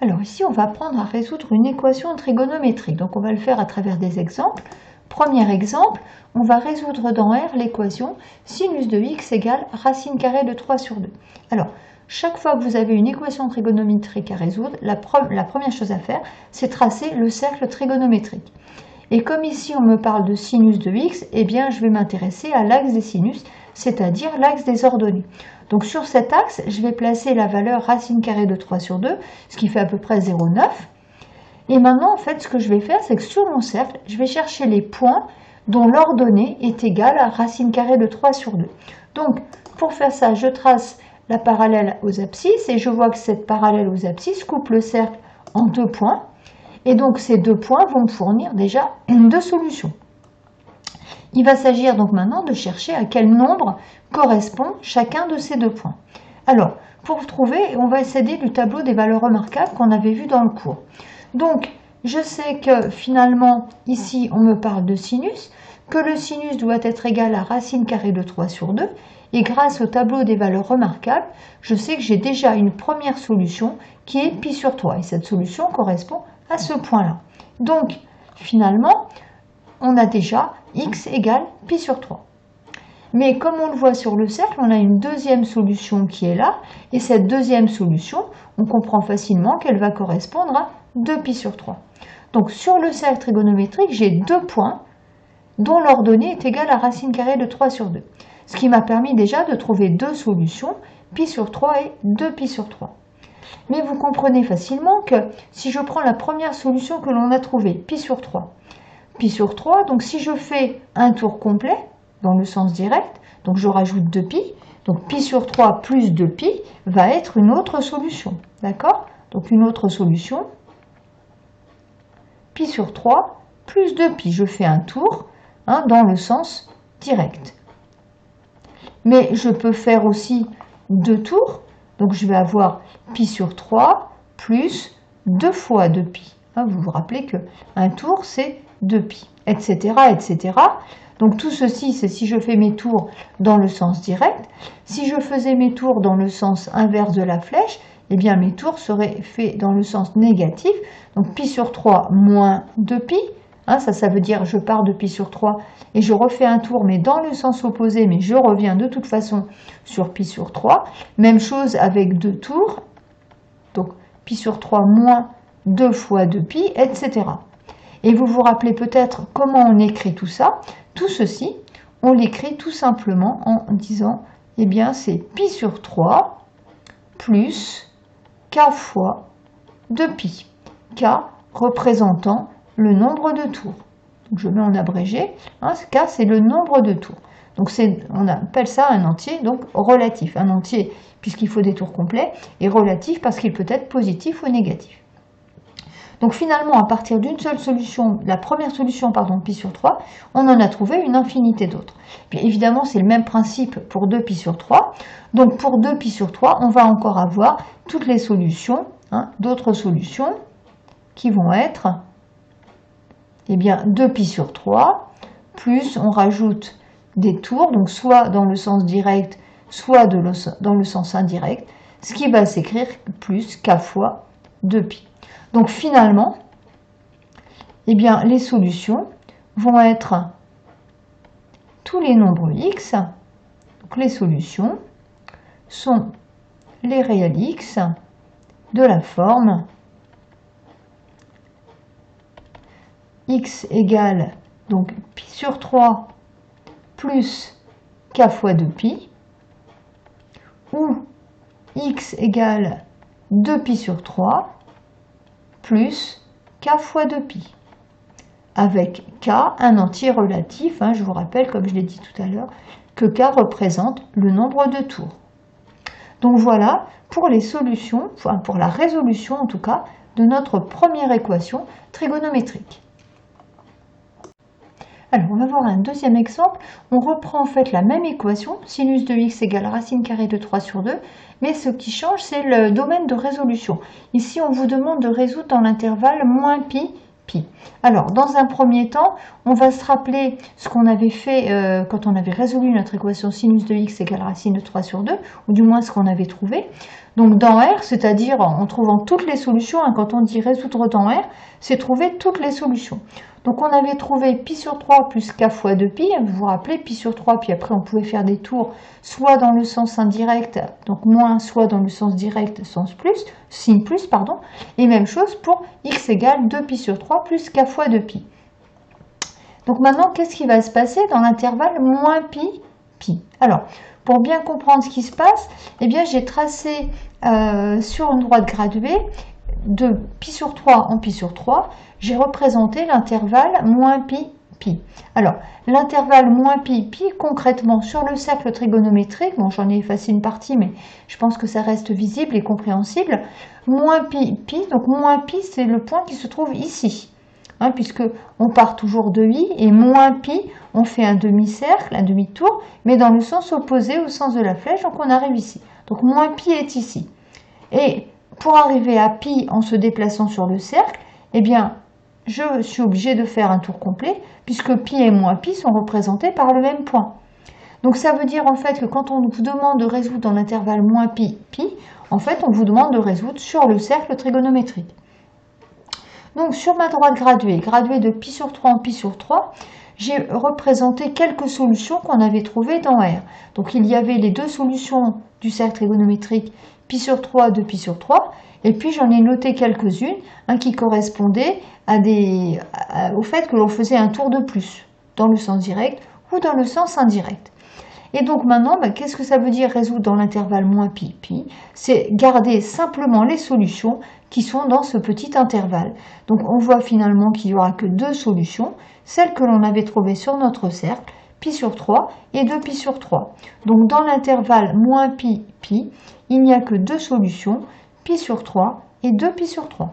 Alors ici, on va apprendre à résoudre une équation trigonométrique. Donc on va le faire à travers des exemples. Premier exemple, on va résoudre dans R l'équation sinus de x égale racine carrée de 3 sur 2. Alors, chaque fois que vous avez une équation trigonométrique à résoudre, la première chose à faire, c'est tracer le cercle trigonométrique. Et comme ici on me parle de sinus de x, eh bien je vais m'intéresser à l'axe des sinus, c'est-à-dire l'axe des ordonnées. Donc sur cet axe, je vais placer la valeur racine carrée de 3 sur 2, ce qui fait à peu près 0,9. Et maintenant, en fait, ce que je vais faire, c'est que sur mon cercle, je vais chercher les points dont l'ordonnée est égale à racine carrée de 3 sur 2. Donc, pour faire ça, je trace la parallèle aux abscisses et je vois que cette parallèle aux abscisses coupe le cercle en 2 points. Et donc, ces 2 points vont me fournir déjà 2 solutions. Il va s'agir donc maintenant de chercher à quel nombre correspond chacun de ces 2 points. Alors, pour trouver, on va essayer du tableau des valeurs remarquables qu'on avait vu dans le cours. Donc, je sais que finalement, ici, on me parle de sinus, que le sinus doit être égal à racine carrée de 3 sur 2, et grâce au tableau des valeurs remarquables, je sais que j'ai déjà une première solution qui est pi sur 3, et cette solution correspond à ce point-là. Donc, finalement, on a déjà x égale pi sur 3. Mais comme on le voit sur le cercle, on a une deuxième solution qui est là, et cette deuxième solution, on comprend facilement qu'elle va correspondre à 2pi sur 3. Donc sur le cercle trigonométrique, j'ai 2 points dont l'ordonnée est égale à racine carrée de 3 sur 2. Ce qui m'a permis déjà de trouver 2 solutions, pi sur 3 et 2pi sur 3. Mais vous comprenez facilement que si je prends la première solution que l'on a trouvée, pi sur 3, donc si je fais un tour complet, dans le sens direct, donc je rajoute 2pi, donc pi sur 3 plus 2pi va être une autre solution, d'accord? Donc une autre solution, pi sur 3 plus 2pi, je fais un tour dans le sens direct. Mais je peux faire aussi 2 tours, donc je vais avoir pi sur 3 plus 2 fois 2pi. Vous vous rappelez qu'un tour c'est 2pi, etc., etc. Donc tout ceci, c'est si je fais mes tours dans le sens direct. Si je faisais mes tours dans le sens inverse de la flèche, eh bien mes tours seraient faits dans le sens négatif. Donc pi sur 3 moins 2pi, ça veut dire je pars de pi sur 3 et je refais un tour, mais dans le sens opposé, mais je reviens de toute façon sur pi sur 3. Même chose avec 2 tours, donc pi sur 3 moins 2 fois 2pi, etc. Et vous vous rappelez peut-être comment on écrit tout ça. Tout ceci, on l'écrit tout simplement en disant, eh bien c'est pi sur 3 plus k fois 2pi. K représentant le nombre de tours. Donc je mets en abrégé, k c'est le nombre de tours. Donc on appelle ça un entier donc relatif. Un entier puisqu'il faut des tours complets et relatif parce qu'il peut être positif ou négatif. Donc finalement, à partir d'une seule solution, la première solution, pi sur 3, on en a trouvé une infinité d'autres. Puis évidemment, c'est le même principe pour 2pi sur 3. Donc pour 2pi sur 3, on va encore avoir toutes les solutions, d'autres solutions, qui vont être 2pi sur 3, plus on rajoute des tours, donc soit dans le sens direct, soit dans le sens indirect, ce qui va s'écrire plus k fois 2pi. Donc finalement, les solutions vont être tous les nombres x. Donc les solutions sont les réels x de la forme x égale donc pi sur 3 plus k fois 2pi, ou x égale 2pi sur 3 plus k fois 2pi, avec k un entier relatif, je vous rappelle, comme je l'ai dit tout à l'heure, que k représente le nombre de tours. Donc voilà pour les solutions, pour la résolution en tout cas, de notre première équation trigonométrique. Alors, on va voir un deuxième exemple. On reprend en fait la même équation, sinus de x égale racine carrée de 3 sur 2, mais ce qui change, c'est le domaine de résolution. Ici, on vous demande de résoudre dans l'intervalle moins pi, pi. Alors, dans un premier temps, on va se rappeler ce qu'on avait fait quand on avait résolu notre équation sinus de x égale racine de 3 sur 2, ou du moins ce qu'on avait trouvé. Donc dans R, c'est-à-dire en trouvant toutes les solutions, hein, quand on dit résoudre dans R, c'est trouver toutes les solutions. Donc on avait trouvé pi sur 3 plus k fois 2pi, vous vous rappelez, pi sur 3, puis après on pouvait faire des tours soit dans le sens indirect, donc moins, soit dans le sens direct, sens plus, signe plus, pardon, et même chose pour x égale 2pi sur 3 plus k fois 2pi. Donc maintenant, qu'est-ce qui va se passer dans l'intervalle moins pi, pi? Alors, pour bien comprendre ce qui se passe, eh bien j'ai tracé sur une droite graduée de pi sur 3 en pi sur 3, j'ai représenté l'intervalle moins pi, pi. Alors, l'intervalle moins pi, pi, concrètement, sur le cercle trigonométrique, bon, j'en ai effacé une partie, mais je pense que ça reste visible et compréhensible, moins pi, pi, donc moins pi, c'est le point qui se trouve ici. Hein, puisque on part toujours de i, et moins pi, on fait un demi-cercle, un demi-tour, mais dans le sens opposé au sens de la flèche, donc on arrive ici. Donc moins pi est ici. Et pour arriver à pi en se déplaçant sur le cercle, eh bien, je suis obligée de faire un tour complet, puisque pi et moins pi sont représentés par le même point. Donc ça veut dire en fait que quand on vous demande de résoudre dans l'intervalle moins pi, pi, en fait on vous demande de résoudre sur le cercle trigonométrique. Donc sur ma droite graduée, graduée de pi sur 3 en pi sur 3, j'ai représenté quelques solutions qu'on avait trouvées dans R. Donc il y avait les deux solutions du cercle trigonométrique pi sur 3, 2 pi sur 3, et puis j'en ai noté quelques-unes qui correspondaient au fait que l'on faisait un tour de plus, dans le sens direct ou dans le sens indirect. Et donc maintenant, qu'est-ce que ça veut dire résoudre dans l'intervalle moins pi, pi? C'est garder simplement les solutions qui sont dans ce petit intervalle. Donc on voit finalement qu'il n'y aura que deux solutions, celles que l'on avait trouvées sur notre cercle, pi sur 3 et 2 pi sur 3. Donc dans l'intervalle moins pi, pi, il n'y a que deux solutions, pi sur 3 et 2 pi sur 3.